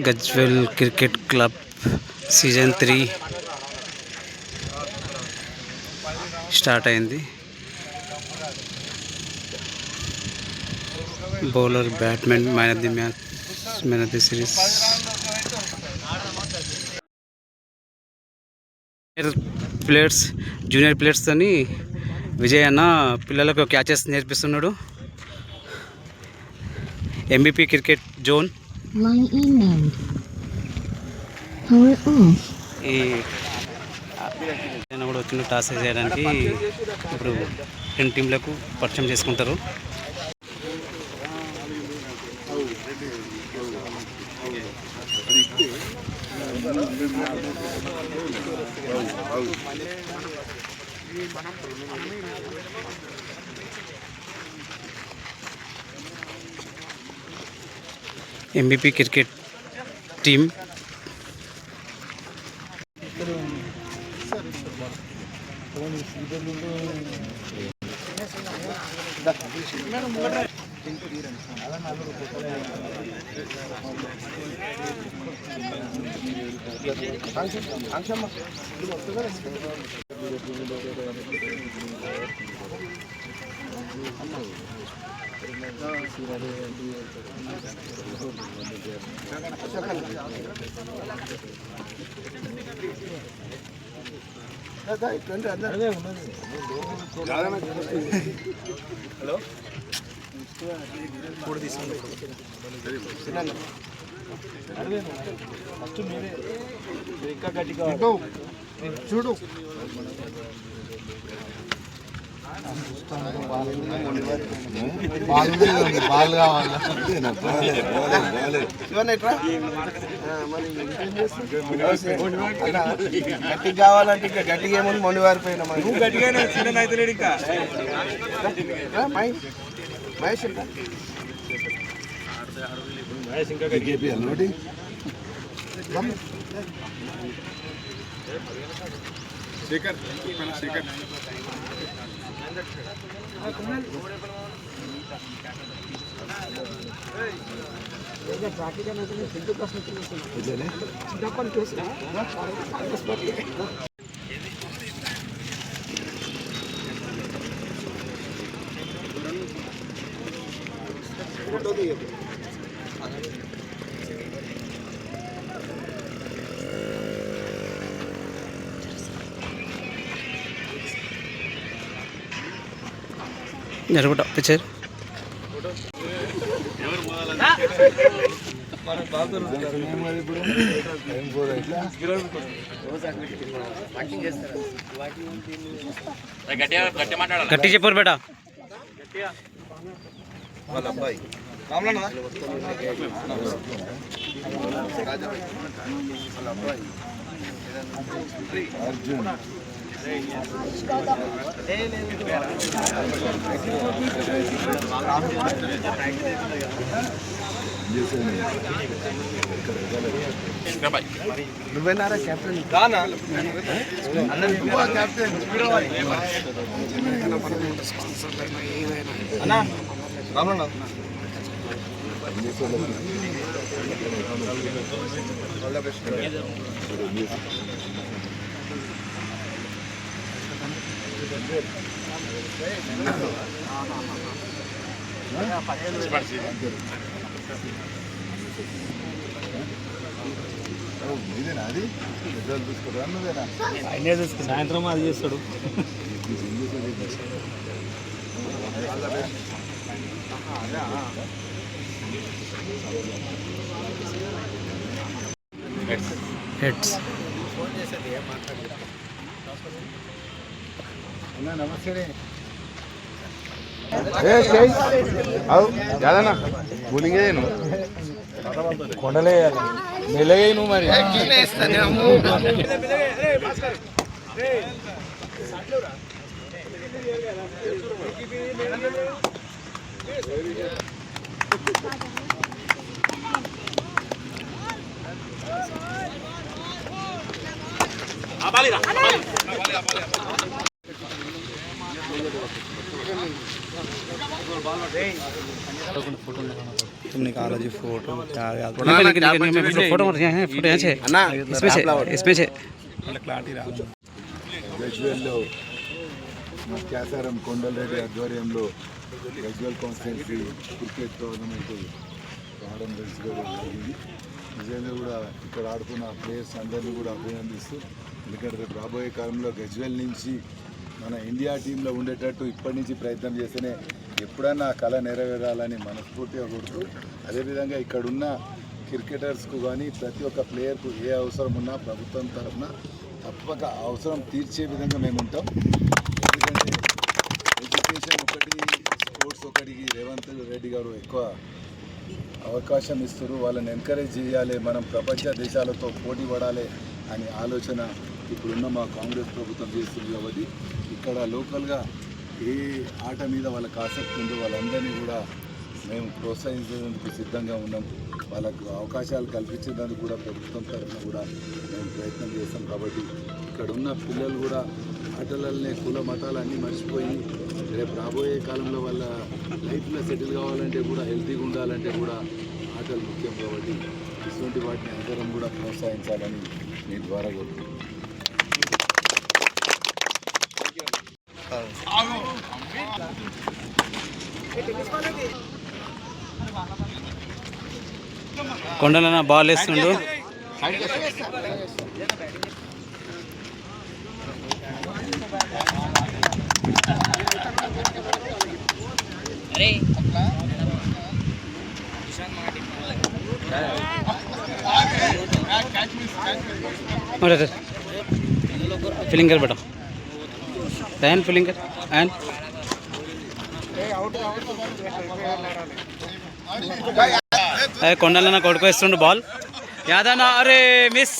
Gajwel cricket club season 3 start అయింది. Bowler batsmen man of the match, man of the series. Players, junior players అని విజయ్ అన్న పిల్లలకు catches నేర్పిస్తున్నాడు. MBP cricket zone ఈ కూడా వచ్చిన టాస్ చేయడానికి ఇప్పుడు 10 టీంలకు పరిచయం చేసుకుంటారు. ఎంబీపీ క్రికెట్ టీం చూడు బాల్ కావాలి. గట్టి కావాలంటే ఇంకా గట్టిగా ఏముంది మొండి వారిపోయినా మహేష్ ఇంకా శేఖర్ శేఖర్ జరుగుట పిక్చర్ గట్టి చెప్పారు బేటా. వాళ్ళ అబ్బాయి అర్జున్ నువ్వేనారా కెప్టెన్? కెప్టెన్ అన్నా రామన్న ఇదేనా అది పెద్దలు చూసుకోరా? నువ్వేనా? ఆయనే చూసుకో, సాయంత్రం అది చేస్తాడు. హెడ్స్ నమస్తే యాదన్నా బౌలింగ్ కొండలే మెల్లగా నువ్వు మరి ఫోటో तुमने कहा जी फोटो क्या यार फोटो फोटो यहाँ इसमें से గజ్వేల్లో క్యాసారం కొండలరెడ్డి ఆధ్వర్యంలో గజ్వేల్ కాన్స్టిట్యున్సీ క్రికెట్ టోర్నమెంట్ రావడం జరిగింది. నిజంగా కూడా ఇక్కడ ఆడుతున్న ప్లేయర్స్ అందరినీ కూడా అభినందిస్తూ, ఎందుకంటే రేపు రాబోయే కాలంలో గజ్వేల్ నుంచి మన ఇండియా టీంలో ఉండేటట్టు ఇప్పటి నుంచి ప్రయత్నం చేస్తేనే ఎప్పుడన్నా ఆ కళ నెరవేరాలని మనస్ఫూర్తిగా కోరుతూ, అదేవిధంగా ఇక్కడున్న క్రికెటర్స్కు కానీ ప్రతి ఒక్క ప్లేయర్కు ఏ అవసరం ఉన్నా ప్రభుత్వం తరఫున తప్పక అవసరం తీర్చే విధంగా మేము ఉంటాం. ఎందుకంటే ఎడ్యుకేషన్ ఒకటి, స్పోర్ట్స్ ఒకటికి రేవంత్ రెడ్డి గారు ఎక్కువ అవకాశం ఇస్తారు. వాళ్ళని ఎంకరేజ్ చేయాలి, మనం ప్రపంచ దేశాలతో పోటీ పడాలి అనే ఆలోచన ఇప్పుడున్న మా కాంగ్రెస్ ప్రభుత్వం చేస్తుంది. కాబట్టి ఇక్కడ లోకల్గా ఏ ఆట మీద వాళ్ళకి ఆసక్తి ఉందో వాళ్ళందరినీ కూడా మేము ప్రోత్సహించేందుకు సిద్ధంగా ఉన్నాం. వాళ్ళకు అవకాశాలు కల్పించేందుకు కూడా ప్రభుత్వం తరఫున కూడా మేము ప్రయత్నం చేస్తాం. కాబట్టి ఇక్కడ ఉన్న పిల్లలు కూడా ఆటలనే కుల మతాలు అన్నీ మర్చిపోయి రేపు రాబోయే కాలంలో వాళ్ళ లైఫ్లో సెటిల్ కావాలంటే కూడా, హెల్తీగా ఉండాలంటే కూడా ఆటలు ముఖ్యం. కాబట్టి ఇటువంటి వాటిని అందరం కూడా ప్రోత్సహించాలని మీ ద్వారా కోరుతున్నాను. కొండలన్న బాల్ వేస్తుండు. फीलिंग कर बेटा, दैन फीलिंग कर एंड अरे కొండలన్న కొడుకొస్తుండు బాల్ యాదన్న. అరే మిస్.